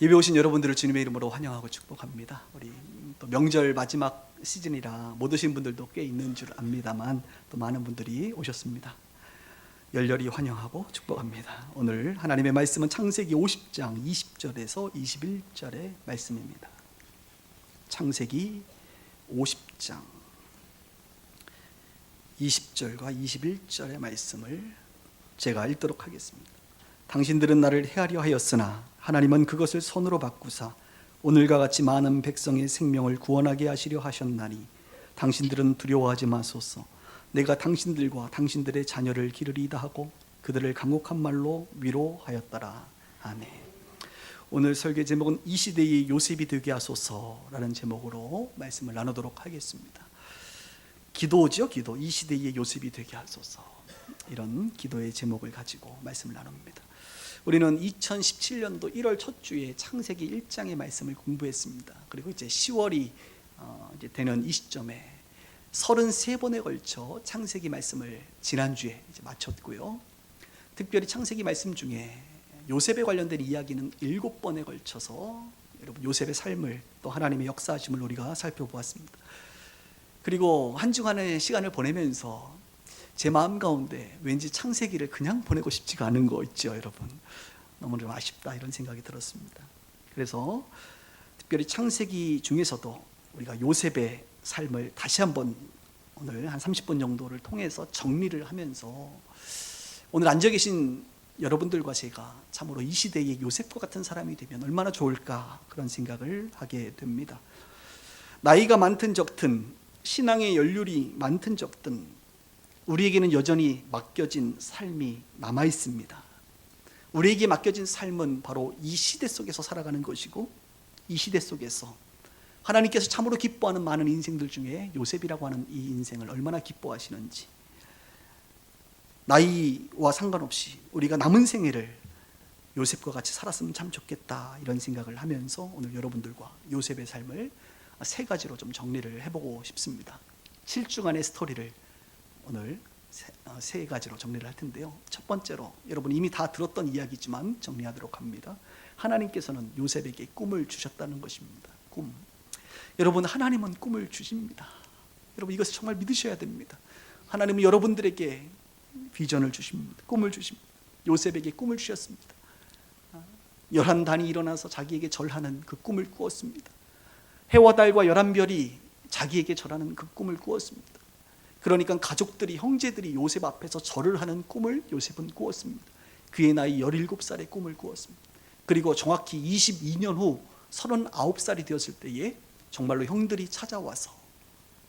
예배 오신 여러분들을 주님의 이름으로 환영하고 축복합니다. 우리 또 명절 마지막 시즌이라 못 오신 분들도 꽤 있는 줄 압니다만 또 많은 분들이 오셨습니다. 열렬히 환영하고 축복합니다. 오늘 하나님의 말씀은 창세기 50장 20절에서 21절의 말씀입니다. 창세기 50장 20절과 21절의 말씀을 제가 읽도록 하겠습니다. 당신들은 나를 해하려 하였으나 하나님은 그것을 선으로 바꾸사 오늘과 같이 많은 백성의 생명을 구원하게 하시려 하셨나니 당신들은 두려워하지 마소서. 내가 당신들과 당신들의 자녀를 기르리이다 하고 그들을 강곡한 말로 위로하였더라. 아멘. 오늘 설교 제목은 이 시대의 요셉이 되게 하소서라는 제목으로 말씀을 나누도록 하겠습니다. 기도죠, 기도. 이 시대의 요셉이 되게 하소서. 이런 기도의 제목을 가지고 말씀을 나눕니다. 우리는 2017년도 1월 첫 주에 창세기 1장의 말씀을 공부했습니다. 그리고 이제 10월이 이제 되는 이 시점에 33번에 걸쳐 창세기 말씀을 지난주에 이제 마쳤고요. 특별히 창세기 말씀 중에 요셉에 관련된 이야기는 7번에 걸쳐서 여러분 요셉의 삶을 또 하나님의 역사하심을 우리가 살펴보았습니다. 그리고 한 주간의 시간을 보내면서 제 마음 가운데 왠지 창세기를 그냥 보내고 싶지가 않은 거 있죠, 여러분. 너무 좀 아쉽다 이런 생각이 들었습니다. 그래서 특별히 창세기 중에서도 우리가 요셉의 삶을 다시 한번 오늘 한 30분 정도를 통해서 정리를 하면서 오늘 앉아 계신 여러분들과 제가 참으로 이 시대의 요셉과 같은 사람이 되면 얼마나 좋을까 그런 생각을 하게 됩니다. 나이가 많든 적든 신앙의 연륜이 많든 적든 우리에게는 여전히 맡겨진 삶이 남아 있습니다. 우리에게 맡겨진 삶은 바로 이 시대 속에서 살아가는 것이고 이 시대 속에서 하나님께서 참으로 기뻐하는 많은 인생들 중에 요셉이라고 하는 이 인생을 얼마나 기뻐하시는지 나이와 상관없이 우리가 남은 생애를 요셉과 같이 살았으면 참 좋겠다 이런 생각을 하면서 오늘 여러분들과 요셉의 삶을 3가지로 좀 정리를 해보고 싶습니다. 7주간의 스토리를 오늘 3가지로 정리를 할 텐데요. 첫 번째로 여러분 이미 다 들었던 이야기지만 정리하도록 합니다. 하나님께서는 요셉에게 꿈을 주셨다는 것입니다. 꿈. 여러분 하나님은 꿈을 주십니다. 여러분 이것을 정말 믿으셔야 됩니다. 하나님은 여러분들에게 비전을 주십니다. 꿈을 주십니다. 요셉에게 꿈을 주셨습니다. 11단이 일어나서 자기에게 절하는 그 꿈을 꾸었습니다. 해와 달과 11별이 자기에게 절하는 그 꿈을 꾸었습니다. 그러니까 가족들이 형제들이 요셉 앞에서 절을 하는 꿈을 요셉은 꾸었습니다. 그의 나이 17살의 꿈을 꾸었습니다. 그리고 정확히 22년 후 39살이 되었을 때에 정말로 형들이 찾아와서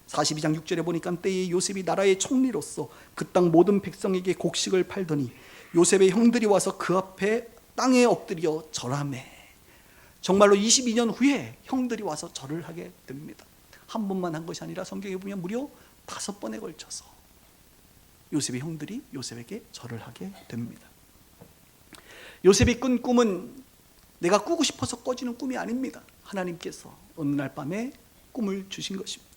42장 6절에 보니까 때에 요셉이 나라의 총리로서 그 땅 모든 백성에게 곡식을 팔더니 요셉의 형들이 와서 그 앞에 땅에 엎드려 절하매. 정말로 22년 후에 형들이 와서 절을 하게 됩니다. 한 번만 한 것이 아니라 성경에 보면 무려 5번에 걸쳐서 요셉의 형들이 요셉에게 절을 하게 됩니다. 요셉이 꾼 꿈은 내가 꾸고 싶어서 꿔지는 꿈이 아닙니다. 하나님께서 어느 날 밤에 꿈을 주신 것입니다.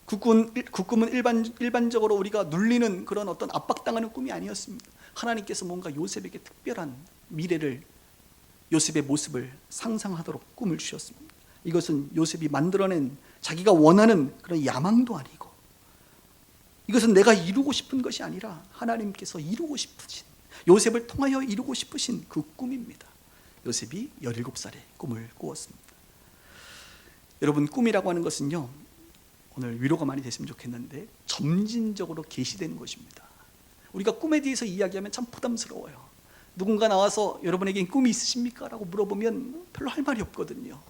그 꿈은 일반적으로 우리가 눌리는 그런 어떤 압박당하는 꿈이 아니었습니다. 하나님께서 뭔가 요셉에게 특별한 미래를 요셉의 모습을 상상하도록 꿈을 주셨습니다. 이것은 요셉이 만들어낸 자기가 원하는 그런 야망도 아니고 이것은 내가 이루고 싶은 것이 아니라 하나님께서 이루고 싶으신 요셉을 통하여 이루고 싶으신 그 꿈입니다. 요셉이 17살에 꿈을 꾸었습니다. 여러분 꿈이라고 하는 것은요 오늘 위로가 많이 됐으면 좋겠는데 점진적으로 계시되는 것입니다. 우리가 꿈에 대해서 이야기하면 참 부담스러워요. 누군가 나와서 여러분에게 꿈이 있으십니까? 라고 물어보면 별로 할 말이 없거든요.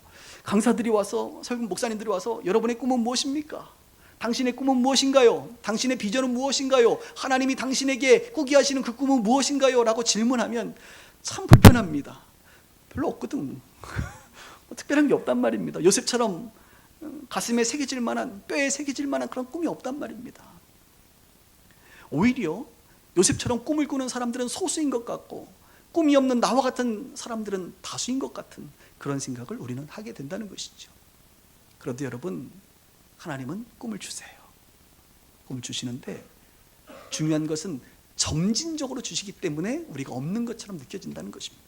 강사들이 와서 설교 목사님들이 와서 여러분의 꿈은 무엇입니까? 당신의 꿈은 무엇인가요? 당신의 비전은 무엇인가요? 하나님이 당신에게 꾸게 하시는 그 꿈은 무엇인가요? 라고 질문하면 참 불편합니다. 별로 없거든. 특별한 게 없단 말입니다. 요셉처럼 가슴에 새겨질 만한, 뼈에 새겨질 만한 그런 꿈이 없단 말입니다. 오히려 요셉처럼 꿈을 꾸는 사람들은 소수인 것 같고 꿈이 없는 나와 같은 사람들은 다수인 것 같은 그런 생각을 우리는 하게 된다는 것이죠. 그런데 여러분 하나님은 꿈을 주세요. 꿈을 주시는데 중요한 것은 점진적으로 주시기 때문에 우리가 없는 것처럼 느껴진다는 것입니다.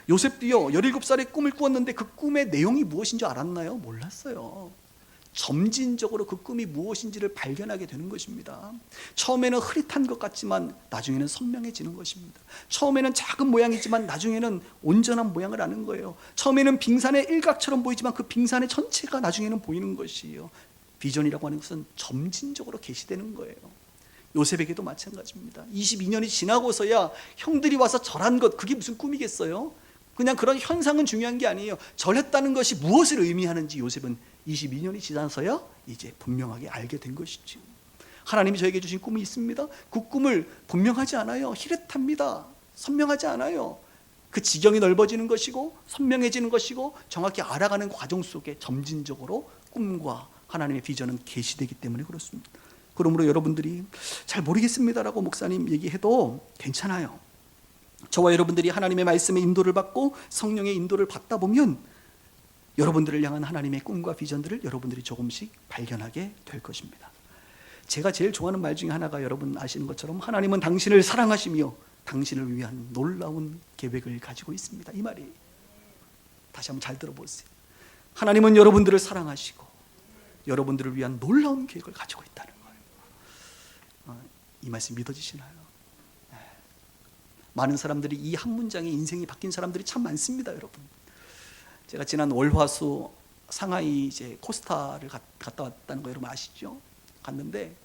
요셉도요 17살에 꿈을 꾸었는데 그 꿈의 내용이 무엇인 줄 알았나요? 몰랐어요. 점진적으로 그 꿈이 무엇인지를 발견하게 되는 것입니다. 처음에는 흐릿한 것 같지만 나중에는 선명해지는 것입니다. 처음에는 작은 모양이지만 나중에는 온전한 모양을 아는 거예요. 처음에는 빙산의 일각처럼 보이지만 그 빙산의 전체가 나중에는 보이는 것이에요. 비전이라고 하는 것은 점진적으로 계시되는 거예요. 요셉에게도 마찬가지입니다. 22년이 지나고서야 형들이 와서 절한 것, 그게 무슨 꿈이겠어요? 그냥 그런 현상은 중요한 게 아니에요. 절했다는 것이 무엇을 의미하는지 요셉은 22년이 지나서야 이제 분명하게 알게 된 것이죠. 하나님이 저에게 주신 꿈이 있습니다. 그 꿈을 분명하지 않아요. 희릿합니다. 선명하지 않아요. 그 지경이 넓어지는 것이고 선명해지는 것이고 정확히 알아가는 과정 속에 점진적으로 꿈과 하나님의 비전은 계시되기 때문에 그렇습니다. 그러므로 여러분들이 잘 모르겠습니다라고 목사님 얘기해도 괜찮아요. 저와 여러분들이 하나님의 말씀의 인도를 받고 성령의 인도를 받다 보면 여러분들을 향한 하나님의 꿈과 비전들을 여러분들이 조금씩 발견하게 될 것입니다. 제가 제일 좋아하는 말 중에 하나가 여러분 아시는 것처럼 하나님은 당신을 사랑하시며 당신을 위한 놀라운 계획을 가지고 있습니다. 이 말이 다시 한번 잘 들어보세요. 하나님은 여러분들을 사랑하시고 여러분들을 위한 놀라운 계획을 가지고 있다는 거예요. 이 말씀 믿어지시나요? 많은 사람들이 이 한 문장에 인생이 바뀐 사람들이 참 많습니다, 여러분. 제가 지난 월화수 상하이 이제 코스타를 갔다 왔다는 거 여러분 아시죠? 갔는데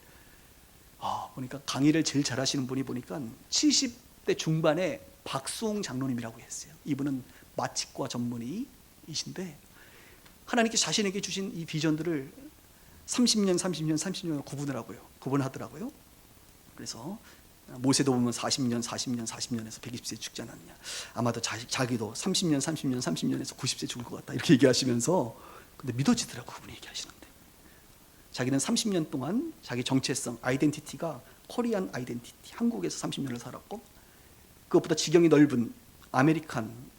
보니까 강의를 제일 잘하시는 분이 보니까 70대 중반에 박수홍 장로님이라고 했어요. 이분은 마취과 전문의이신데 하나님께 자신에게 주신 이 비전들을 30년 구분하더라고요. 그래서 모세도 보면 40년에서 120세 죽지 않았냐. 아마도 자기도 30년에서 90세 죽을 것 같다. 이렇게 얘기하시면서 근데 믿어지더라고 그분이 얘기하시는데. 자기는 30년 동안 자기 정체성, 아이덴티티가 코리안 아이덴티티, 한국에서 30년을 살았고 그것보다 지경이 넓은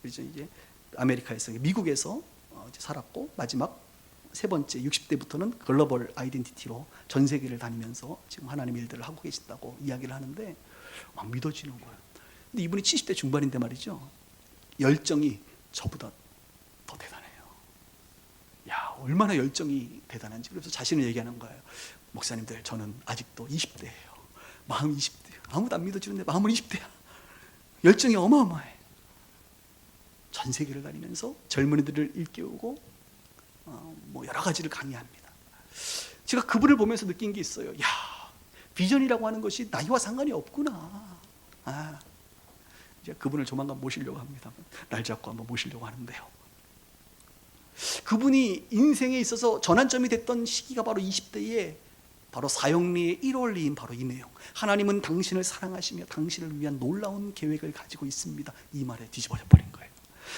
이제 아메리카에서 미국에서 이제 살았고 마지막 세 번째 60대부터는 글로벌 아이덴티티로 전 세계를 다니면서 지금 하나님의 일들을 하고 계신다고 이야기를 하는데 막 믿어지는 거예요. 근데 이분이 70대 중반인데 말이죠. 열정이 저보다 더 대단해요. 야, 얼마나 열정이 대단한지. 그래서 자신을 얘기하는 거예요. 목사님들, 저는 아직도 20대예요. 마음이 20대예요. 아무도 안 믿어주는데 마음은 20대야. 열정이 어마어마해. 전 세계를 다니면서 젊은이들을 일깨우고 여러 가지를 강의합니다. 제가 그분을 보면서 느낀 게 있어요. 야, 비전이라고 하는 것이 나이와 상관이 없구나. 이제 그분을 조만간 모시려고 합니다. 날 잡고 한번 모시려고 하는데요. 그분이 인생에 있어서 전환점이 됐던 시기가 바로 20대에 바로 사형리의 1원리인 바로 이 내용. 하나님은 당신을 사랑하시며 당신을 위한 놀라운 계획을 가지고 있습니다. 이 말에 뒤집어져 버린 거예요.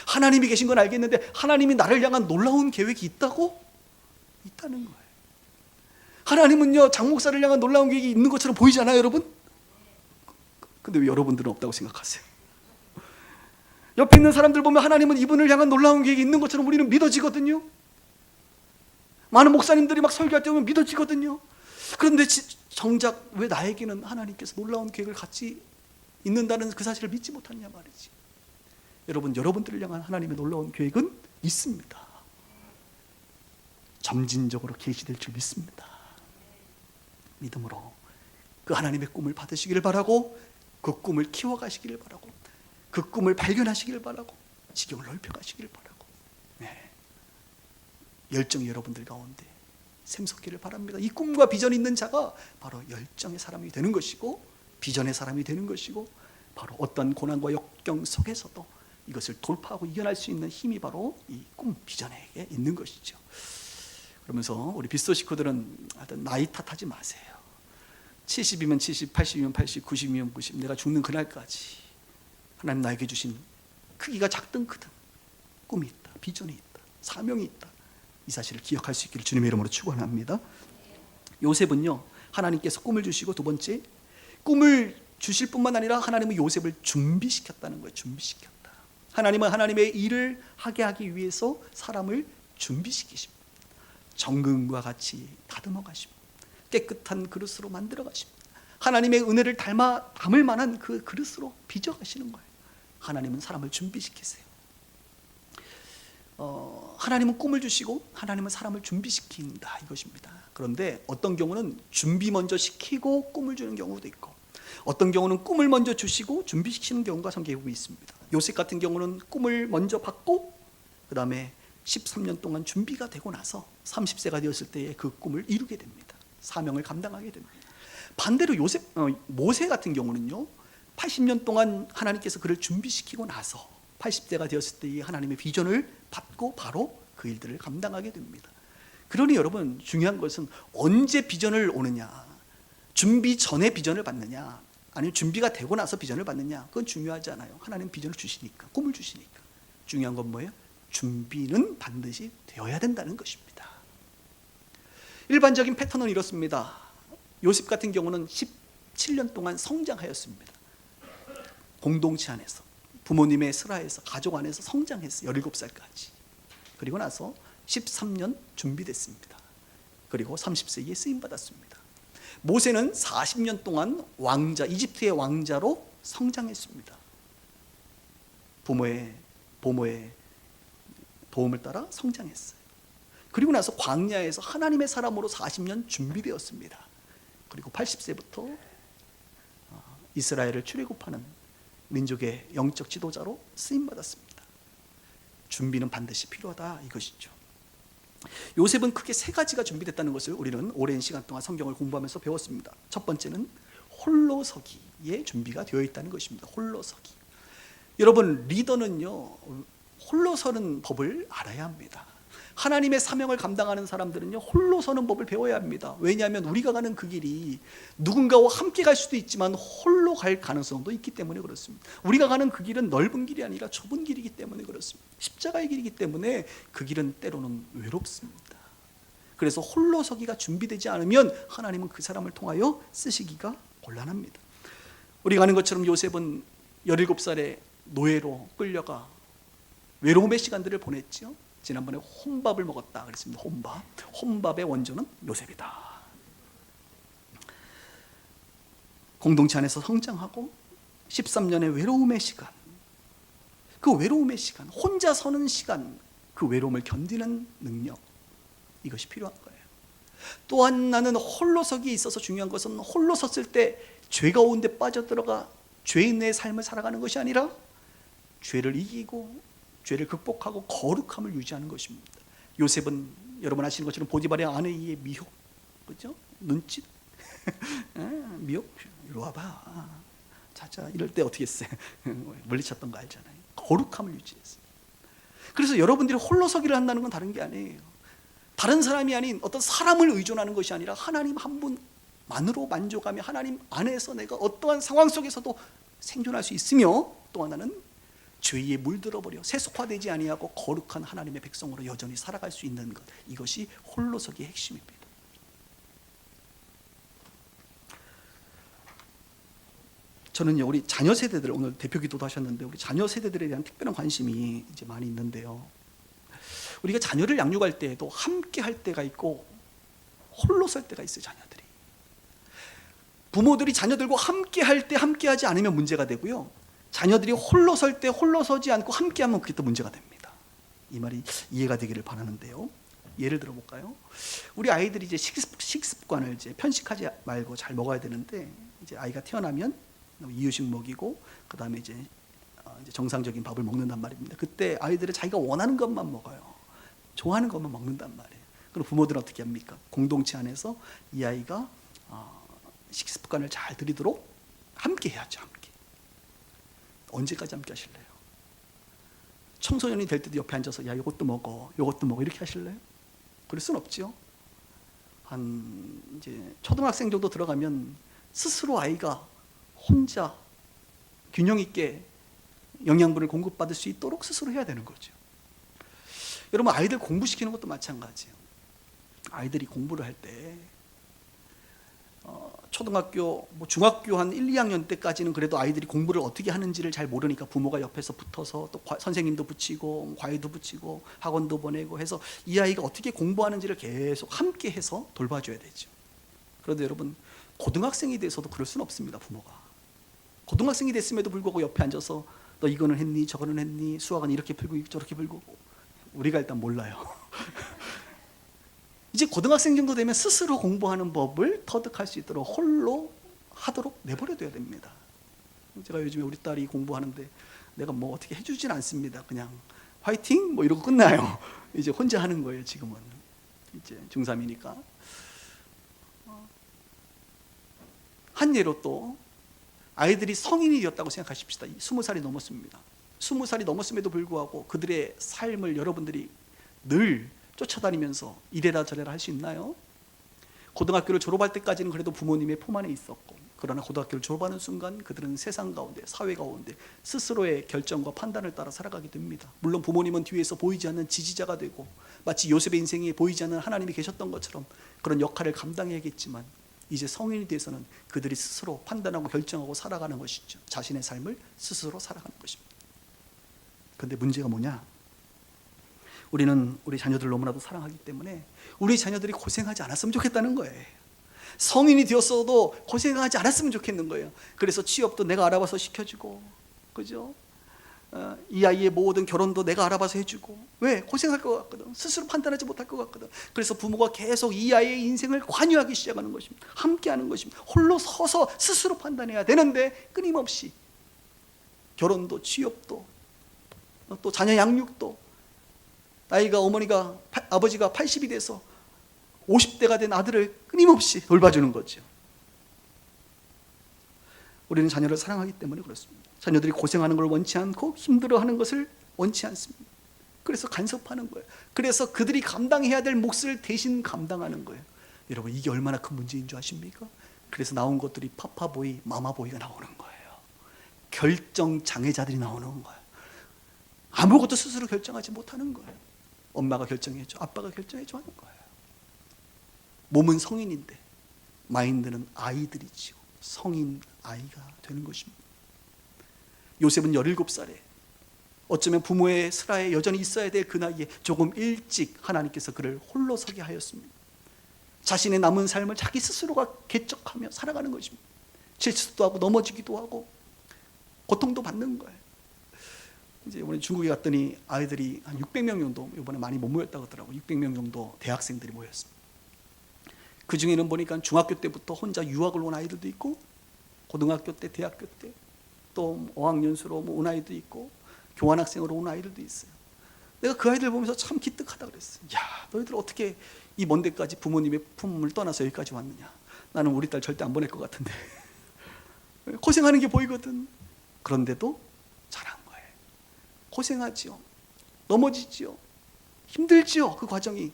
하나님이 계신 건 알겠는데 하나님이 나를 향한 놀라운 계획이 있다고? 있다는 거예요. 하나님은요 장 목사를 향한 놀라운 계획이 있는 것처럼 보이지 않아요, 여러분? 근데 왜 여러분들은 없다고 생각하세요? 옆에 있는 사람들 보면 하나님은 이분을 향한 놀라운 계획이 있는 것처럼 우리는 믿어지거든요. 많은 목사님들이 막 설교할 때 보면 믿어지거든요. 그런데 정작 왜 나에게는 하나님께서 놀라운 계획을 같이 있는다는 그 사실을 믿지 못하냐 말이지. 여러분, 여러분들을 향한 하나님의 놀라운 계획은 있습니다. 점진적으로 계시될 줄 믿습니다. 믿음으로 그 하나님의 꿈을 받으시기를 바라고 그 꿈을 키워가시기를 바라고 그 꿈을 발견하시기를 바라고 지경을 넓혀가시기를 바라고 열정이 여러분들 가운데 샘솟기를 바랍니다. 이 꿈과 비전이 있는 자가 바로 열정의 사람이 되는 것이고 비전의 사람이 되는 것이고 바로 어떤 고난과 역경 속에서도 이것을 돌파하고 이겨낼 수 있는 힘이 바로 이 꿈 비전에게 있는 것이죠. 그러면서 우리 빗소 식구들은 하여튼 나이 탓하지 마세요. 70이면 70, 80이면 80, 90이면 90 내가 죽는 그날까지 하나님 나에게 주신 크기가 작든 크든 꿈이 있다, 비전이 있다, 사명이 있다. 이 사실을 기억할 수 있기를 주님의 이름으로 축원합니다. 요셉은요 하나님께서 꿈을 주시고 두 번째 꿈을 주실 뿐만 아니라 하나님은 요셉을 준비시켰다는 거예요. 준비시켰다. 하나님은 하나님의 일을 하게 하기 위해서 사람을 준비시키십니다. 정금과 같이 다듬어 가십니다. 깨끗한 그릇으로 만들어 가십니다. 하나님의 은혜를 담을 만한 그 그릇으로 빚어 가시는 거예요. 하나님은 사람을 준비시키세요. 하나님은 꿈을 주시고 하나님은 사람을 준비시킨다 이것입니다. 그런데 어떤 경우는 준비 먼저 시키고 꿈을 주는 경우도 있고, 어떤 경우는 꿈을 먼저 주시고 준비시키는 경우가 성경에 보면 있습니다. 요셉 같은 경우는 꿈을 먼저 받고 그 다음에 13년 동안 준비가 되고 나서 30세가 되었을 때에 그 꿈을 이루게 됩니다. 사명을 감당하게 됩니다. 반대로 모세 같은 경우는요, 80년 동안 하나님께서 그를 준비시키고 나서 80세가 되었을 때에 하나님의 비전을 받고 바로 그 일들을 감당하게 됩니다. 그러니 여러분, 중요한 것은 언제 비전을 오느냐, 준비 전에 비전을 받느냐 아니면 준비가 되고 나서 비전을 받느냐, 그건 중요하지 않아요. 하나님 비전을 주시니까, 꿈을 주시니까. 중요한 건 뭐예요? 준비는 반드시 되어야 된다는 것입니다. 일반적인 패턴은 이렇습니다. 요셉 같은 경우는 17년 동안 성장하였습니다. 공동체 안에서, 부모님의 슬하에서, 가족 안에서 성장했어요. 17살까지. 그리고 나서 13년 준비됐습니다. 그리고 30세에 쓰임받았습니다. 모세는 40년 동안 왕자, 이집트의 왕자로 성장했습니다. 부모의 도움을 따라 성장했어요. 그리고 나서 광야에서 하나님의 사람으로 40년 준비되었습니다. 그리고 80세부터 이스라엘을 출애굽하는 민족의 영적 지도자로 쓰임받았습니다. 준비는 반드시 필요하다 이것이죠. 요셉은 크게 세 가지가 준비됐다는 것을 우리는 오랜 시간 동안 성경을 공부하면서 배웠습니다. 첫 번째는 홀로서기의 준비가 되어 있다는 것입니다. 홀로서기. 여러분, 리더는요, 홀로 서는 법을 알아야 합니다. 하나님의 사명을 감당하는 사람들은요, 홀로 서는 법을 배워야 합니다. 왜냐하면 우리가 가는 그 길이 누군가와 함께 갈 수도 있지만 홀로 갈 가능성도 있기 때문에 그렇습니다. 우리가 가는 그 길은 넓은 길이 아니라 좁은 길이기 때문에 그렇습니다. 십자가의 길이기 때문에 그 길은 때로는 외롭습니다. 그래서 홀로 서기가 준비되지 않으면 하나님은 그 사람을 통하여 쓰시기가 곤란합니다. 우리가 아는 것처럼 요셉은 17살에 노예로 끌려가 외로움의 시간들을 보냈죠. 지난번에 혼밥을 먹었다 그랬습니다. 혼밥의 원조는 요셉이다. 공동체 안에서 성장하고 13년의 외로움의 시간, 그 외로움의 시간, 혼자 서는 시간, 그 외로움을 견디는 능력, 이것이 필요한 거예요. 또한 나는 홀로서기에 있어서 중요한 것은 홀로 섰을 때 죄가 온 데 빠져들어가 죄인의 삶을 살아가는 것이 아니라 죄를 이기고 죄를 극복하고 거룩함을 유지하는 것입니다. 요셉은 여러분 아시는 것처럼 보디발의 아내의 미혹, 그렇죠? 눈짓, 미혹, 이리 와봐. 자자, 이럴 때 어떻게 했어요? 물리쳤던 거 알잖아요. 거룩함을 유지했어요. 그래서 여러분들이 홀로서기를 한다는 건 다른 게 아니에요. 다른 사람이 아닌 어떤 사람을 의존하는 것이 아니라 하나님 한 분만으로 만족하며 하나님 안에서 내가 어떠한 상황 속에서도 생존할 수 있으며, 또 하나는 죄에 물들어버려 세속화되지 아니하고 거룩한 하나님의 백성으로 여전히 살아갈 수 있는 것, 이것이 홀로서기의 핵심입니다. 저는요, 우리 자녀 세대들, 오늘 대표 기도도 하셨는데 우리 자녀 세대들에 대한 특별한 관심이 이제 많이 있는데요. 우리가 자녀를 양육할 때에도 함께 할 때가 있고 홀로 설 때가 있어요. 자녀들이, 부모들이 자녀들과 함께 할 때 함께 하지 않으면 문제가 되고요, 자녀들이 홀로 설 때 홀로 서지 않고 함께하면 그게 또 문제가 됩니다. 이 말이 이해가 되기를 바라는데요. 예를 들어 볼까요? 우리 아이들이 이제 식습관을 이제 편식하지 말고 잘 먹어야 되는데, 이제 아이가 태어나면 이유식 먹이고 그 다음에 이제 정상적인 밥을 먹는단 말입니다. 그때 아이들은 자기가 원하는 것만 먹어요. 좋아하는 것만 먹는단 말이에요. 그럼 부모들은 어떻게 합니까? 공동체 안에서 이 아이가 식습관을 잘 들이도록 함께 해야죠. 함께. 언제까지 함께 하실래요? 청소년이 될 때도 옆에 앉아서 야, 이것도 먹어, 이것도 먹어, 이렇게 하실래요? 그럴 순 없죠. 한 이제 초등학생 정도 들어가면 스스로 아이가 혼자 균형 있게 영양분을 공급받을 수 있도록 스스로 해야 되는 거죠. 여러분, 아이들 공부시키는 것도 마찬가지예요. 아이들이 공부를 할 때 초등학교, 중학교 한 1, 2학년 때까지는 그래도 아이들이 공부를 어떻게 하는지를 잘 모르니까 부모가 옆에서 붙어서 또 선생님도 붙이고 과외도 붙이고 학원도 보내고 해서 이 아이가 어떻게 공부하는지를 계속 함께 해서 돌봐줘야 되죠. 그런데 여러분, 고등학생이 돼서도 그럴 수는 없습니다. 부모가 고등학생이 됐음에도 불구하고 옆에 앉아서 너 이거는 했니, 저거는 했니, 수학은 이렇게 풀고 저렇게 풀고 우리가 일단 몰라요. 이제 고등학생 정도 되면 스스로 공부하는 법을 터득할 수 있도록 홀로 하도록 내버려둬야 됩니다. 제가 요즘에 우리 딸이 공부하는데 내가 뭐 어떻게 해주진 않습니다. 그냥 화이팅 뭐 이러고 끝나요. 이제 혼자 하는 거예요. 지금은 이제 중3이니까. 한 예로 또 아이들이 성인이 되었다고 생각하십시다. 20살이 넘었습니다. 20살이 넘었음에도 불구하고 그들의 삶을 여러분들이 늘 쫓아다니면서 이래라 저래라 할 수 있나요? 고등학교를 졸업할 때까지는 그래도 부모님의 품 안에 있었고, 그러나 고등학교를 졸업하는 순간 그들은 세상 가운데, 사회 가운데 스스로의 결정과 판단을 따라 살아가게 됩니다. 물론 부모님은 뒤에서 보이지 않는 지지자가 되고 마치 요셉의 인생에 보이지 않는 하나님이 계셨던 것처럼 그런 역할을 감당해야겠지만, 이제 성인이 돼서는 그들이 스스로 판단하고 결정하고 살아가는 것이죠. 자신의 삶을 스스로 살아가는 것입니다. 그런데 문제가 뭐냐? 우리는 우리 자녀들을 너무나도 사랑하기 때문에 우리 자녀들이 고생하지 않았으면 좋겠다는 거예요. 성인이 되었어도 고생하지 않았으면 좋겠는 거예요. 그래서 취업도 내가 알아봐서 시켜주고, 그죠? 이 아이의 모든 결혼도 내가 알아봐서 해주고. 왜? 고생할 것 같거든. 스스로 판단하지 못할 것 같거든. 그래서 부모가 계속 이 아이의 인생을 관여하기 시작하는 것입니다. 함께하는 것입니다. 홀로 서서 스스로 판단해야 되는데 끊임없이 결혼도 취업도 또 자녀 양육도, 나이가 아버지가 80이 돼서 50대가 된 아들을 끊임없이 돌봐주는 거죠. 우리는 자녀를 사랑하기 때문에 그렇습니다. 자녀들이 고생하는 걸 원치 않고 힘들어하는 것을 원치 않습니다. 그래서 간섭하는 거예요. 그래서 그들이 감당해야 될 몫을 대신 감당하는 거예요. 여러분, 이게 얼마나 큰 문제인 줄 아십니까? 그래서 나온 것들이 파파보이, 마마보이가 나오는 거예요. 결정장애자들이 나오는 거예요. 아무것도 스스로 결정하지 못하는 거예요. 엄마가 결정해줘, 아빠가 결정해줘 하는 거예요. 몸은 성인인데 마인드는 아이들이지요. 성인 아이가 되는 것입니다. 요셉은 17살에 어쩌면 부모의 슬하에 여전히 있어야 될 그 나이에 조금 일찍 하나님께서 그를 홀로 서게 하였습니다. 자신의 남은 삶을 자기 스스로가 개척하며 살아가는 것입니다. 실수도 하고 넘어지기도 하고 고통도 받는 거예요. 이제 이번에 중국에 갔더니 아이들이 한 600명 정도, 이번에 많이 못 모였다고 하더라고요. 600명 정도 대학생들이 모였습니다. 그 중에는 보니까 중학교 때부터 혼자 유학을 온 아이들도 있고, 고등학교 때, 대학교 때, 또 어학연수로 온 아이도 있고, 교환학생으로 온 아이들도 있어요. 내가 그 아이들 보면서 참 기특하다 그랬어요. 야, 너희들 어떻게 이 먼 데까지 부모님의 품을 떠나서 여기까지 왔느냐. 나는 우리 딸 절대 안 보낼 것 같은데. 고생하는 게 보이거든. 그런데도 잘한 거예요. 고생하지요. 넘어지지요. 힘들지요. 그 과정이.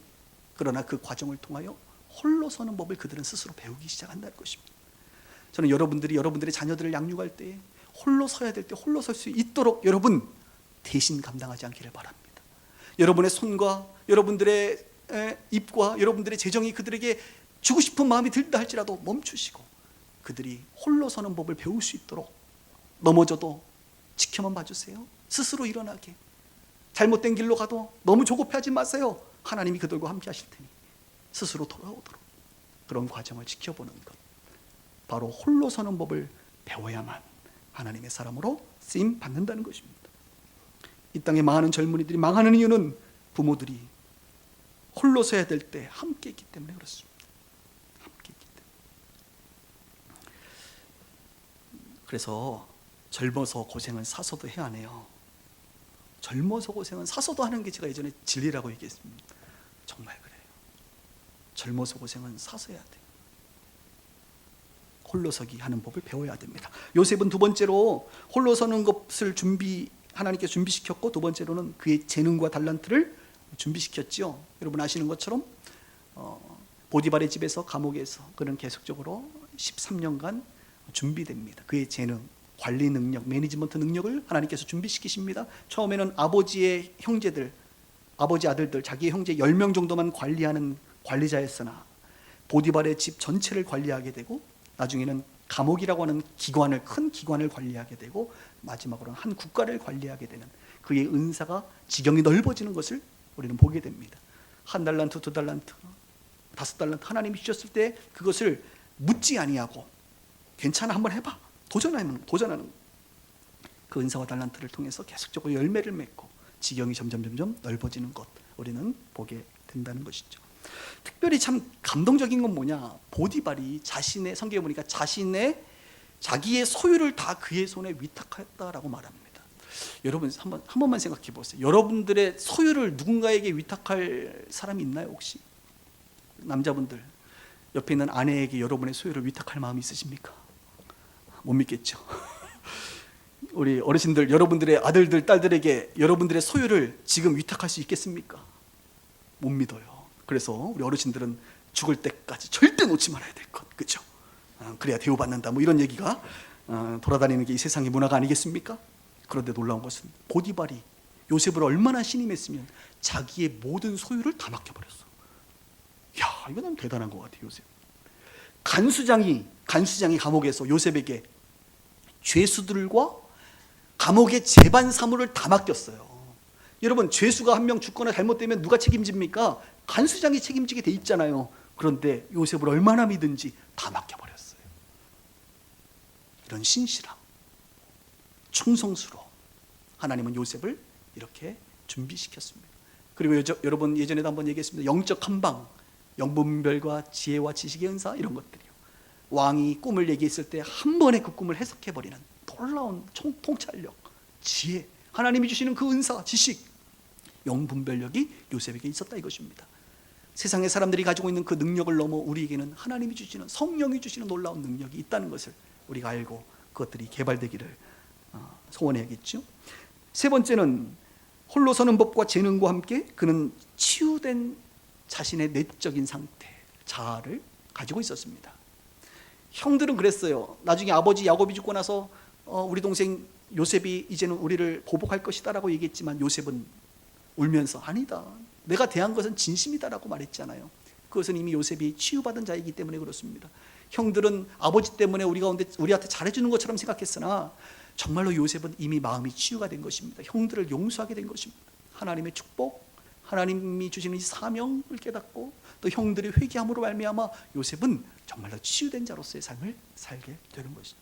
그러나 그 과정을 통하여 홀로 서는 법을 그들은 스스로 배우기 시작한다는 것입니다. 저는 여러분들이 여러분들의 자녀들을 양육할 때 홀로 서야 될 때 홀로 설 수 있도록 여러분 대신 감당하지 않기를 바랍니다. 여러분의 손과 여러분들의 입과 여러분들의 재정이 그들에게 주고 싶은 마음이 들다 할지라도 멈추시고 그들이 홀로 서는 법을 배울 수 있도록, 넘어져도 지켜만 봐주세요. 스스로 일어나게. 잘못된 길로 가도 너무 조급해하지 마세요. 하나님이 그들과 함께 하실 테니 스스로 돌아오도록 그런 과정을 지켜보는 것, 바로 홀로 서는 법을 배워야만 하나님의 사람으로 쓰임 받는다는 것입니다. 이 땅에 많은 젊은이들이 망하는 이유는 부모들이 홀로 서야 될 때 함께 있기 때문에 그렇습니다. 함께 있기 때문에. 그래서 젊어서 고생은 사서도 해야 하네요. 젊어서 고생은 사서도 하는 게 제가 예전에 진리라고 얘기했습니다. 정말 그래요. 젊어서 고생은 사서 해야 돼요. 홀로서기 하는 법을 배워야 됩니다. 요셉은 두 번째로 홀로서는 것을 하나님께 준비시켰고, 두 번째로는 그의 재능과 달란트를 준비시켰죠. 여러분 아시는 것처럼 보디발의 집에서, 감옥에서 그는 계속적으로 13년간 준비됩니다. 그의 재능, 관리 능력, 매니지먼트 능력을 하나님께서 준비시키십니다. 처음에는 아버지의 형제들, 아버지 아들들, 자기의 형제 10명 정도만 관리하는 관리자였으나 보디발의 집 전체를 관리하게 되고, 나중에는 감옥이라고 하는 기관을, 큰 기관을 관리하게 되고, 마지막으로는 한 국가를 관리하게 되는 그의 은사가 지경이 넓어지는 것을 우리는 보게 됩니다. 1달란트, 2달란트, 5달란트 하나님이 주셨을 때 그것을 묻지 아니하고 괜찮아, 한번 해봐, 도전하는 그 은사와 달란트를 통해서 계속적으로 열매를 맺고 지경이 점점 넓어지는 것 우리는 보게 된다는 것이죠. 특별히 참 감동적인 건 뭐냐, 보디발이 자신의, 성경에 보니까 자기의 소유를 다 그의 손에 위탁하였다라고 말합니다. 여러분 한 번만 생각해 보세요. 여러분들의 소유를 누군가에게 위탁할 사람이 있나요 혹시? 남자분들 옆에 있는 아내에게 여러분의 소유를 위탁할 마음이 있으십니까? 못 믿겠죠. 우리 어르신들, 여러분들의 아들들, 딸들에게 여러분들의 소유를 지금 위탁할 수 있겠습니까? 못 믿어요. 그래서 우리 어르신들은 죽을 때까지 절대 놓지 말아야 될 것, 그렇죠? 그래야 대우받는다, 뭐 이런 얘기가 돌아다니는 게 이 세상의 문화가 아니겠습니까? 그런데 놀라운 것은 보디발이 요셉을 얼마나 신임했으면 자기의 모든 소유를 다 맡겨버렸어. 야, 이거 너무 대단한 것 같아요. 요셉 간수장이 감옥에서 요셉에게 죄수들과 감옥의 재반 사무를 다 맡겼어요. 여러분, 죄수가 한 명 죽거나 잘못되면 누가 책임집니까? 간수장이 책임지게 돼 있잖아요. 그런데 요셉을 얼마나 믿은지 다 맡겨버렸어요. 이런 신실함, 충성스러움, 하나님은 요셉을 이렇게 준비시켰습니다. 그리고 여러분 예전에도 한번 얘기했습니다. 영적 한방, 영분별과 지혜와 지식의 은사, 이런 것들이요. 왕이 꿈을 얘기했을 때 한 번에 그 꿈을 해석해버리는 놀라운 통찰력, 지혜, 하나님이 주시는 그 은사, 지식, 영분별력이 요셉에게 있었다 이것입니다. 세상의 사람들이 가지고 있는 그 능력을 넘어 우리에게는 하나님이 주시는, 성령이 주시는 놀라운 능력이 있다는 것을 우리가 알고 그것들이 개발되기를 소원해야겠죠. 세 번째는 홀로 서는 법과 재능과 함께 그는 치유된 자신의 내적인 상태, 자아를 가지고 있었습니다. 형들은 그랬어요. 나중에 아버지 야곱이 죽고 나서 우리 동생 요셉이 이제는 우리를 보복할 것이다 라고 얘기했지만 요셉은 울면서 아니다, 내가 대한 것은 진심이다 라고 말했잖아요. 그것은 이미 요셉이 치유받은 자이기 때문에 그렇습니다. 형들은 아버지 때문에 우리한테 잘해주는 것처럼 생각했으나 정말로 요셉은 이미 마음이 치유가 된 것입니다. 형들을 용서하게 된 것입니다. 하나님의 축복, 하나님이 주시는 이 사명을 깨닫고 또 형들이 회개함으로 말미암아 요셉은 정말로 치유된 자로서의 삶을 살게 되는 것이죠.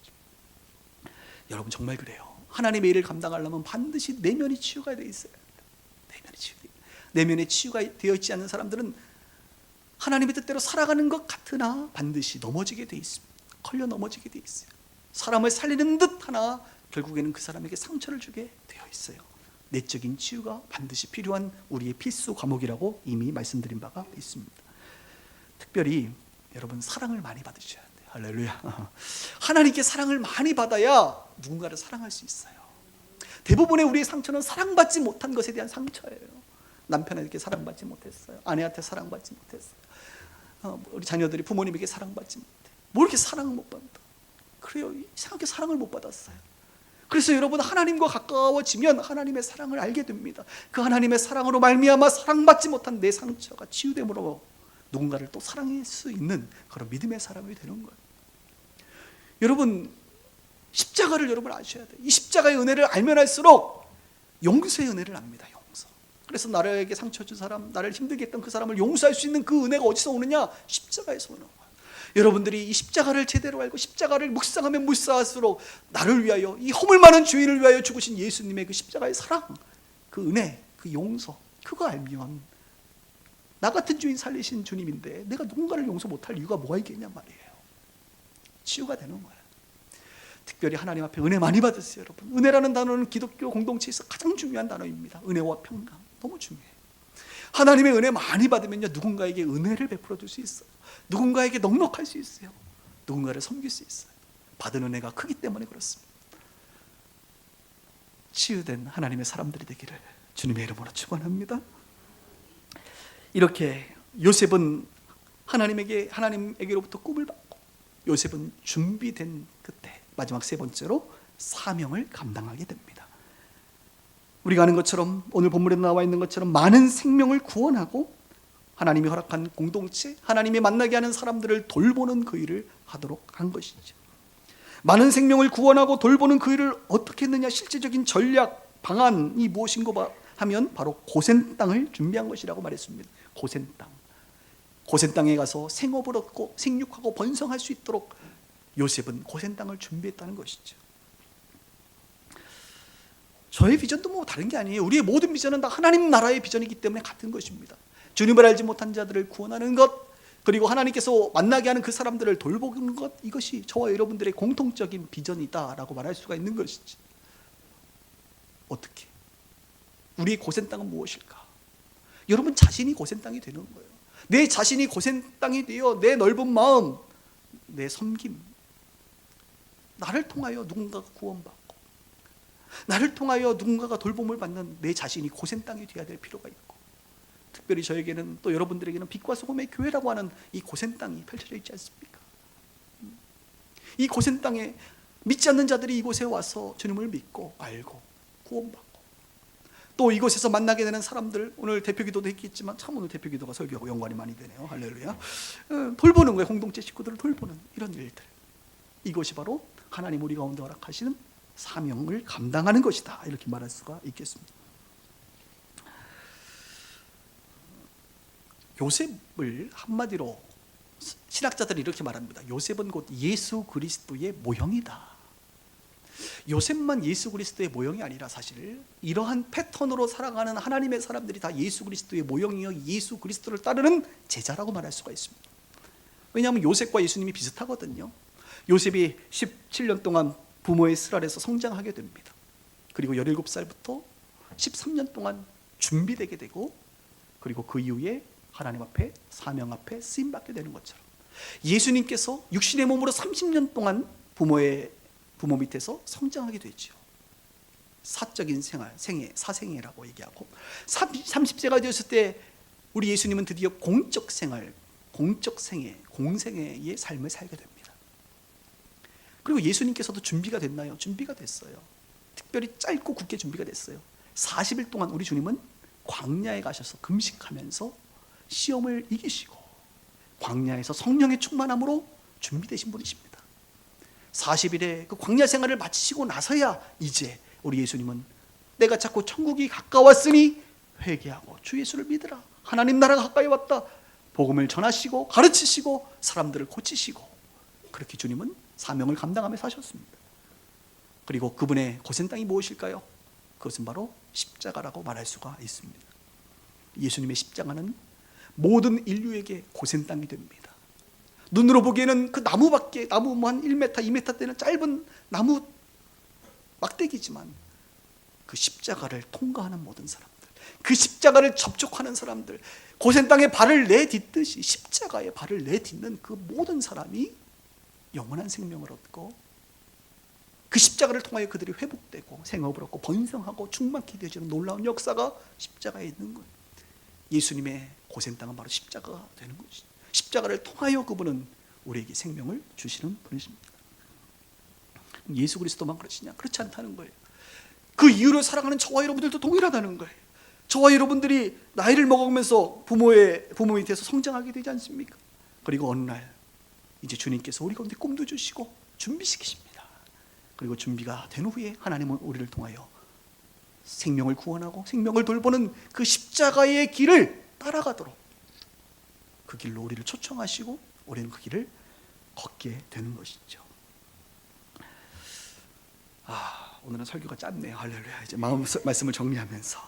여러분 정말 그래요. 하나님의 일을 감당하려면 반드시 내면이 치유가 되어 있어야 합니다. 내면에 치유가 되어 있지 않는 사람들은 하나님의 뜻대로 살아가는 것 같으나 반드시 넘어지게 되어 있습니다. 걸려 넘어지게 되어 있어요. 사람을 살리는 듯 하나 결국에는 그 사람에게 상처를 주게 되어 있어요. 내적인 치유가 반드시 필요한 우리의 필수 과목이라고 이미 말씀드린 바가 있습니다. 특별히 여러분 사랑을 많이 받으셔야 돼요. 할렐루야. 하나님께 사랑을 많이 받아야 누군가를 사랑할 수 있어요. 대부분의 우리의 상처는 사랑받지 못한 것에 대한 상처예요. 남편에게 사랑받지 못했어요. 아내한테 사랑받지 못했어요. 우리 자녀들이 부모님에게 사랑받지 못해. 뭐 이렇게 사랑을 못 받는다. 그래요. 이상하게 사랑을 못 받았어요. 그래서 여러분 하나님과 가까워지면 하나님의 사랑을 알게 됩니다. 그 하나님의 사랑으로 말미암아 사랑받지 못한 내 상처가 치유됨으로 누군가를 또 사랑할 수 있는 그런 믿음의 사람이 되는 거예요. 여러분 십자가를 여러분 아셔야 돼요. 이 십자가의 은혜를 알면 알수록 용서의 은혜를 압니다. 용서. 그래서 나에게 상처 준 사람, 나를 힘들게 했던 그 사람을 용서할 수 있는 그 은혜가 어디서 오느냐? 십자가에서 오는 거예요. 여러분들이 이 십자가를 제대로 알고 십자가를 묵상하면 묵상할수록 나를 위하여, 이 허물 많은 죄인을 위하여 죽으신 예수님의 그 십자가의 사랑, 그 은혜, 그 용서, 그거 알면 나 같은 죄인 살리신 주님인데 내가 누군가를 용서 못할 이유가 뭐가 있겠냐 말이에요. 치유가 되는 거예요. 특별히 하나님 앞에 은혜 많이 받으세요. 여러분 은혜라는 단어는 기독교 공동체에서 가장 중요한 단어입니다. 은혜와 평강 너무 중요해요. 하나님의 은혜 많이 받으면요 누군가에게 은혜를 베풀어 줄 수 있어요. 누군가에게 넉넉할 수 있어요. 누군가를 섬길 수 있어요. 받은 은혜가 크기 때문에 그렇습니다. 치유된 하나님의 사람들이 되기를 주님의 이름으로 축원합니다. 이렇게 요셉은 하나님에게로부터 꿈을 받고 요셉은 준비된 그때 마지막 세 번째로 사명을 감당하게 됩니다. 우리가 아는 것처럼 오늘 본문에 나와 있는 것처럼 많은 생명을 구원하고 하나님이 허락한 공동체, 하나님이 만나게 하는 사람들을 돌보는 그 일을 하도록 한 것이죠. 많은 생명을 구원하고 돌보는 그 일을 어떻게 했느냐, 실제적인 전략, 방안이 무엇인가 하면 바로 고센 땅을 준비한 것이라고 말했습니다. 고센 땅. 고센 땅에 가서 생업을 얻고 생육하고 번성할 수 있도록 요셉은 고센 땅을 준비했다는 것이죠. 저의 비전도 뭐 다른 게 아니에요. 우리의 모든 비전은 다 하나님 나라의 비전이기 때문에 같은 것입니다. 주님을 알지 못한 자들을 구원하는 것, 그리고 하나님께서 만나게 하는 그 사람들을 돌보는 것, 이것이 저와 여러분들의 공통적인 비전이다라고 말할 수가 있는 것이지. 어떻게? 우리의 고센 땅은 무엇일까? 여러분 자신이 고센 땅이 되는 거예요. 내 자신이 고센 땅이 되어 내 넓은 마음, 내 섬김, 나를 통하여 누군가가 구원받고 나를 통하여 누군가가 돌봄을 받는 내 자신이 고센 땅이 되어야 될 필요가 있고, 특별히 저에게는 또 여러분들에게는 빛과 소금의 교회라고 하는 이 고센 땅이 펼쳐져 있지 않습니까? 이 고센 땅에 믿지 않는 자들이 이곳에 와서 주님을 믿고 알고 구원받고, 또 이곳에서 만나게 되는 사람들, 오늘 대표기도도 했겠지만 참 오늘 대표기도가 설교하고 연관이 많이 되네요. 할렐루야. 돌보는 거예요. 공동체 식구들을 돌보는 이런 일들, 이것이 바로 하나님 우리 가운데 허락하시는 사명을 감당하는 것이다, 이렇게 말할 수가 있겠습니다. 요셉을 한마디로 신학자들이 이렇게 말합니다. 요셉은 곧 예수 그리스도의 모형이다. 요셉만 예수 그리스도의 모형이 아니라 사실 이러한 패턴으로 살아가는 하나님의 사람들이 다 예수 그리스도의 모형이요 예수 그리스도를 따르는 제자라고 말할 수가 있습니다. 왜냐하면 요셉과 예수님이 비슷하거든요. 요셉이 17년 동안 부모의 슬 아래서 성장하게 됩니다. 그리고 17살부터 13년 동안 준비되게 되고, 그리고 그 이후에 하나님 앞에 사명 앞에 쓰임받게 되는 것처럼 예수님께서 육신의 몸으로 30년 동안 부모 밑에서 성장하게 되죠. 사적인 생활, 사생애라고 얘기하고, 30세가 되었을 때 우리 예수님은 드디어 공적 생활, 공적 생애, 공생애의 삶을 살게 됩니다. 그리고 예수님께서도 준비가 됐나요? 준비가 됐어요. 특별히 짧고 굵게 준비가 됐어요. 40일 동안 우리 주님은 광야에 가셔서 금식하면서 시험을 이기시고 광야에서 성령의 충만함으로 준비되신 분이십니다. 40일의 그 광야 생활을 마치시고 나서야 이제 우리 예수님은 내가 자꾸 천국이 가까웠으니 회개하고 주 예수를 믿으라, 하나님 나라가 가까이 왔다, 복음을 전하시고 가르치시고 사람들을 고치시고, 그렇게 주님은 사명을 감당하며 사셨습니다. 그리고 그분의 고센 땅이 무엇일까요? 그것은 바로 십자가라고 말할 수가 있습니다. 예수님의 십자가는 모든 인류에게 고센 땅이 됩니다. 눈으로 보기에는 그 나무밖에, 나무 한 1m, 2m 되는 짧은 나무 막대기지만, 그 십자가를 통과하는 모든 사람들, 그 십자가를 접촉하는 사람들, 고센 땅에 발을 내딛듯이 십자가에 발을 내딛는 그 모든 사람이 영원한 생명을 얻고, 그 십자가를 통하여 그들이 회복되고 생업을 얻고 번성하고 충만케 되어지는 놀라운 역사가 십자가에 있는 거예요. 예수님의 고생 땅은 바로 십자가가 되는 것이죠. 십자가를 통하여 그분은 우리에게 생명을 주시는 분이십니다. 예수 그리스도만 그러시냐? 그렇지 않다는 거예요. 그 이유를 살아가는 저와 여러분들도 동일하다는 거예요. 저와 여러분들이 나이를 먹으면서 부모 밑에서 성장하게 되지 않습니까? 그리고 어느 날 이제 주님께서 우리 가운데 꿈도 주시고 준비시키십니다. 그리고 준비가 된 후에 하나님은 우리를 통하여 생명을 구원하고 생명을 돌보는 그 십자가의 길을 따라가도록 그 길로 우리를 초청하시고 우리는 그 길을 걷게 되는 것이죠. 오늘은 설교가 짧네요. 할렐루야. 이제 말씀을 정리하면서,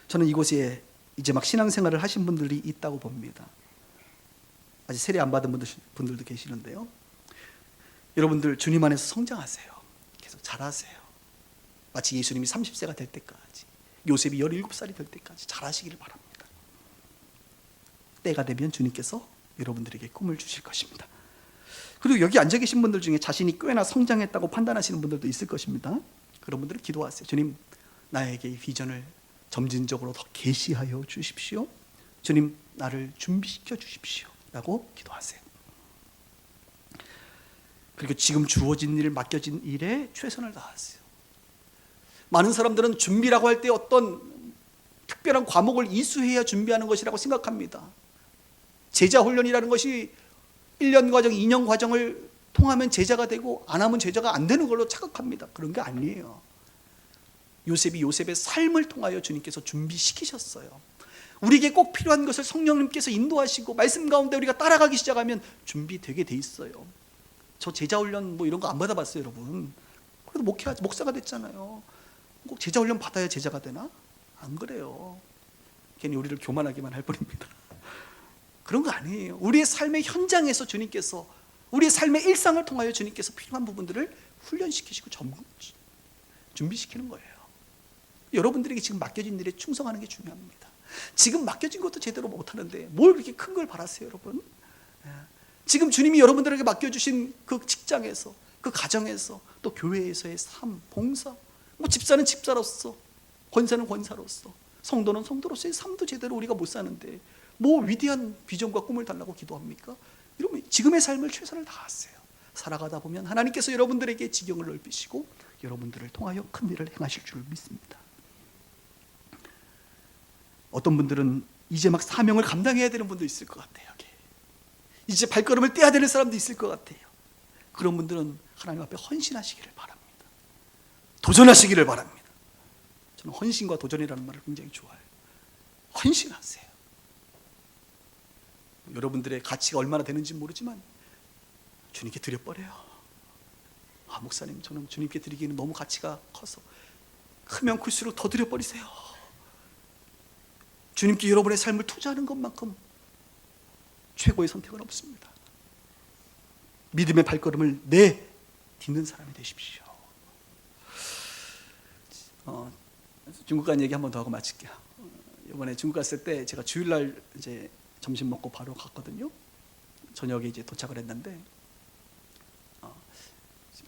저는 이곳에 이제 막 신앙생활을 하신 분들이 있다고 봅니다. 아직 세례 안 받은 분들도 계시는데요. 여러분들 주님 안에서 성장하세요. 계속 자라세요. 마치 예수님이 30세가 될 때까지, 요셉이 17살이 될 때까지 자라시기를 바랍니다. 때가 되면 주님께서 여러분들에게 꿈을 주실 것입니다. 그리고 여기 앉아 계신 분들 중에 자신이 꽤나 성장했다고 판단하시는 분들도 있을 것입니다. 그런 분들은 기도하세요. 주님, 나에게 이 비전을 점진적으로 더 계시하여 주십시오. 주님, 나를 준비시켜 주십시오 라고 기도하세요. 그리고 지금 주어진 일, 맡겨진 일에 최선을 다하세요. 많은 사람들은 준비라고 할 때 어떤 특별한 과목을 이수해야 준비하는 것이라고 생각합니다. 제자 훈련이라는 것이 1년 과정, 2년 과정을 통하면 제자가 되고 안 하면 제자가 안 되는 걸로 착각합니다. 그런 게 아니에요. 요셉이 요셉의 삶을 통하여 주님께서 준비시키셨어요. 우리에게 꼭 필요한 것을 성령님께서 인도하시고 말씀 가운데 우리가 따라가기 시작하면 준비되게 돼 있어요. 저 제자훈련 뭐 이런 거 안 받아봤어요, 여러분. 그래도 목사가 됐잖아요. 꼭 제자 훈련 받아야 제자가 되나? 안 그래요. 괜히 우리를 교만하게만 할 뿐입니다. 그런 거 아니에요. 우리의 삶의 현장에서 주님께서, 우리의 삶의 일상을 통하여 주님께서 필요한 부분들을 훈련시키시고 준비시키는 거예요. 여러분들에게 지금 맡겨진 일에 충성하는 게 중요합니다. 지금 맡겨진 것도 제대로 못하는데 뭘 그렇게 큰 걸 바라세요, 여러분? 지금 주님이 여러분들에게 맡겨주신 그 직장에서, 그 가정에서, 또 교회에서의 삶, 봉사, 뭐 집사는 집사로서, 권사는 권사로서, 성도는 성도로서의 삶도 제대로 우리가 못 사는데 뭐 위대한 비전과 꿈을 달라고 기도합니까? 이러면 지금의 삶을 최선을 다하세요. 살아가다 보면 하나님께서 여러분들에게 지경을 넓히시고 여러분들을 통하여 큰 일을 행하실 줄 믿습니다. 어떤 분들은 이제 막 사명을 감당해야 되는 분도 있을 것 같아요. 이제 발걸음을 떼야 되는 사람도 있을 것 같아요. 그런 분들은 하나님 앞에 헌신하시기를 바랍니다. 도전하시기를 바랍니다. 저는 헌신과 도전이라는 말을 굉장히 좋아해요. 헌신하세요. 여러분들의 가치가 얼마나 되는지 모르지만 주님께 드려버려요. 목사님, 저는 주님께 드리기에는 너무 가치가 커서, 크면 클수록 더 드려버리세요. 주님께 여러분의 삶을 투자하는 것만큼 최고의 선택은 없습니다. 믿음의 발걸음을 내딛는 사람이 되십시오. 중국 간 얘기 한 번 더 하고 마칠게요. 이번에 중국 갔을 때 제가 주일날 이제 점심 먹고 바로 갔거든요. 저녁에 이제 도착을 했는데,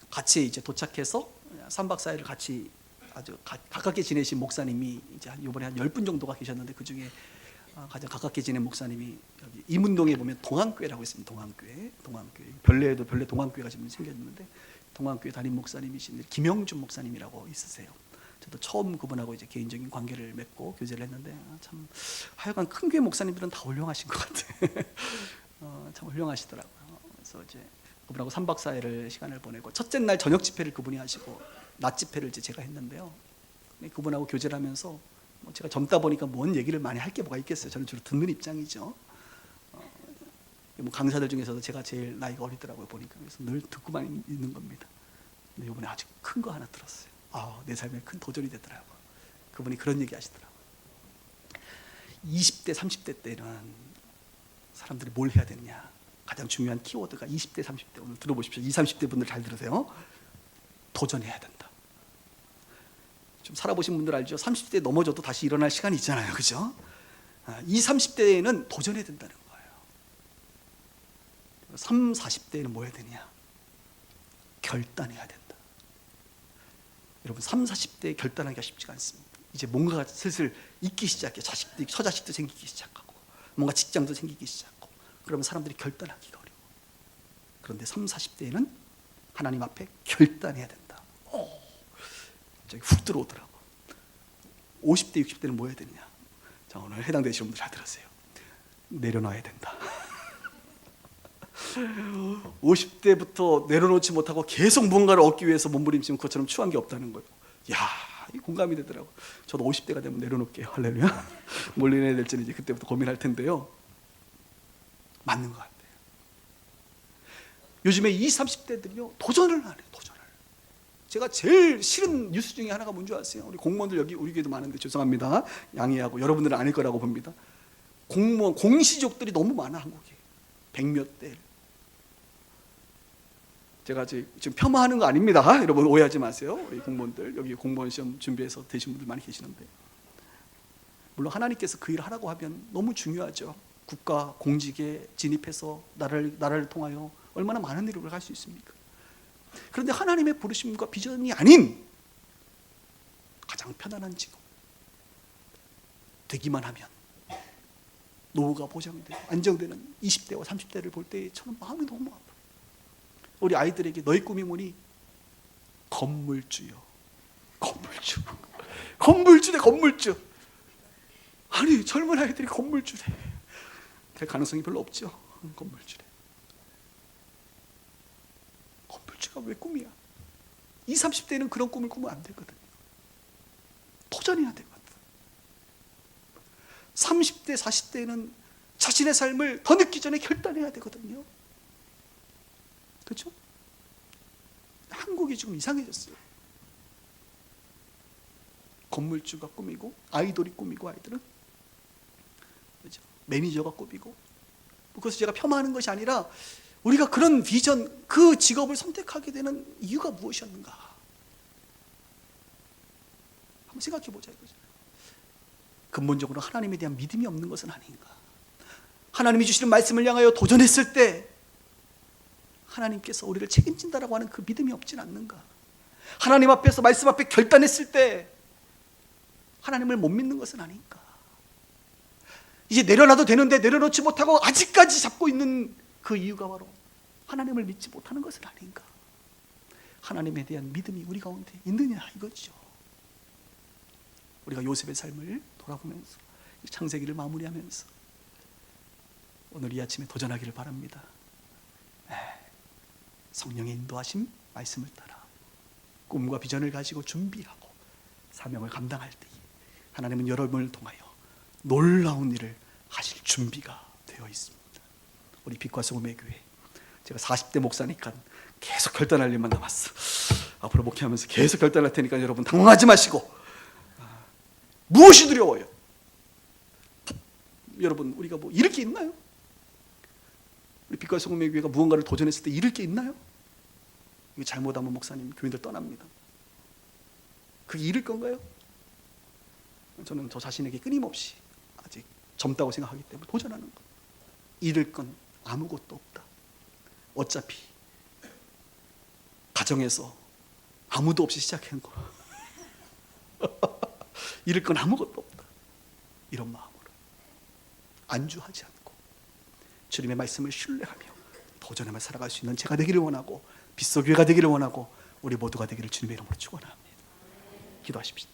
같이 이제 도착해서 3박 4일을 같이 아주 가깝게 지내신 목사님이 이제 이번에 한 10분 정도가 계셨는데, 그 중에 가장 가깝게 지낸 목사님이 여기 이문동에 보면 동안교회라고 있습니다. 동안교회. 별내에도 별내 동안교회가 지금 생겼는데, 동안교회 담임 목사님이신 김영준 목사님이라고 있으세요. 저도 처음 그분하고 이제 개인적인 관계를 맺고 교제를 했는데, 참 하여간 큰 교회 목사님들은 다 훌륭하신 것 같아요. 참 훌륭하시더라고요. 그래서 이제 그분하고 3박 4일을 시간을 보내고, 첫째 날 저녁 집회를 그분이 하시고 낮 집회를 이제 제가 했는데요. 그분하고 교제를 하면서 제가 젊다 보니까 뭔 얘기를 많이 할 게 뭐가 있겠어요. 저는 주로 듣는 입장이죠. 강사들 중에서도 제가 제일 나이가 어리더라고요, 보니까. 그래서 늘 듣고만 있는 겁니다. 근데 이번에 아주 큰 거 하나 들었어요. 내 삶에 큰 도전이 되더라고요. 그분이 그런 얘기 하시더라고요. 20대, 30대 때는 사람들이 뭘 해야 되느냐, 가장 중요한 키워드가 20대, 30대, 오늘 들어보십시오. 20, 30대 분들 잘 들으세요. 도전해야 된다. 좀 살아보신 분들 알죠? 30대 넘어져도 다시 일어날 시간이 있잖아요, 그죠? 20, 30대에는 도전해야 된다는 거예요. 30, 40대에는 뭐 해야 되냐? 결단해야 된다. 여러분, 30, 40대에 결단하기가 쉽지가 않습니다. 이제 뭔가가 슬슬 있기 시작해요. 처자식도 생기기 시작하고, 뭔가 직장도 생기기 시작하고, 그러면 사람들이 결단하기가 어려워. 그런데 30, 40대에는 하나님 앞에 결단해야 된다. 저기 훅 들어오더라고. 50대, 60대는 뭐 해야 되느냐? 자, 오늘 해당되시는 분들 잘 들으세요. 내려놔야 된다. 50대부터 내려놓지 못하고 계속 뭔가를 얻기 위해서 몸부림치면 그것처럼 추한 게 없다는 거예요. 이 공감이 되더라고. 저도 50대가 되면 내려놓을게요. 할렐루야. 뭘 내려야 될지는 이제 그때부터 고민할 텐데요. 맞는 것 같아요. 요즘에 20, 30대들이요, 도전을 안 해요. 도전을. 제가 제일 싫은 뉴스 중에 하나가 뭔지 아세요? 우리 공무원들 여기 우리 교회도 많은데 죄송합니다. 양해하고, 여러분들은 아닐 거라고 봅니다. 공무원, 공시족들이 너무 많아, 한국에. 100몇 대. 제가 지금 폄하하는 거 아닙니다. 여러분 오해하지 마세요. 우리 공무원들, 여기 공무원 시험 준비해서 되신 분들 많이 계시는데, 물론 하나님께서 그 일을 하라고 하면 너무 중요하죠. 국가 공직에 진입해서 나라를 통하여 얼마나 많은 일을 할 수 있습니까? 그런데 하나님의 부르심과 비전이 아닌 가장 편안한 직업 되기만 하면 노후가 보장되고 안정되는 20대와 30대를 볼 때 저는 마음이 너무 아파요. 우리 아이들에게 너의 꿈이 뭐니? 건물주요. 건물주래, 건물주. 아니, 젊은 아이들이 건물주래. 될 가능성이 별로 없죠. 건물주래. 건물주가 왜 꿈이야? 20, 30대는 그런 꿈을 꾸면 안 되거든요. 도전해야 되거든. 30대, 40대는 자신의 삶을 더 늦기 전에 결단해야 되거든요. 그렇죠? 한국이 지금 이상해졌어요. 건물주가 꿈이고 아이돌이 꿈이고 아이들은 그렇죠? 매니저가 꿈이고 그것을 제가 폄하하는 것이 아니라 우리가 그런 비전, 그 직업을 선택하게 되는 이유가 무엇이었는가 한번 생각해 보자 이거죠. 근본적으로 하나님에 대한 믿음이 없는 것은 아닌가. 하나님이 주시는 말씀을 향하여 도전했을 때 하나님께서 우리를 책임진다라고 하는 그 믿음이 없진 않는가. 하나님 앞에서 말씀 앞에 결단했을 때 하나님을 못 믿는 것은 아닌가. 이제 내려놔도 되는데 내려놓지 못하고 아직까지 잡고 있는 그 이유가 바로 하나님을 믿지 못하는 것은 아닌가. 하나님에 대한 믿음이 우리 가운데 있느냐 이거죠. 우리가 요셉의 삶을 돌아보면서 창세기를 마무리하면서 오늘 이 아침에 도전하기를 바랍니다. 성령의 인도하심 말씀을 따라 꿈과 비전을 가지고 준비하고 사명을 감당할 때에 하나님은 여러분을 통하여 놀라운 일을 하실 준비가 되어 있습니다. 우리 빛과 소금의 교회, 제가 40대 목사니까 계속 결단할 일만 남았어. 앞으로 목회하면서 계속 결단할 테니까 여러분 당황하지 마시고. 무엇이 두려워요? 여러분 우리가 뭐 잃을 게 있나요? 우리 빛과 소금의 교회가 무언가를 도전했을 때 잃을 게 있나요? 이거 잘못하면 목사님 교인들 떠납니다. 그게 잃을 건가요? 저는 저 자신에게 끊임없이 아직 젊다고 생각하기 때문에 도전하는 것. 잃을 건 아무것도 없다. 어차피 가정에서 아무도 없이 시작한 거. 잃을 건 아무것도 없다. 이런 마음으로 안주하지 않고 주님의 말씀을 신뢰하며 도전하며 살아갈 수 있는 제가 되기를 원하고 빛소교회가 되기를 원하고 우리 모두가 되기를 주님의 이름으로 축원합니다. 기도하십시오.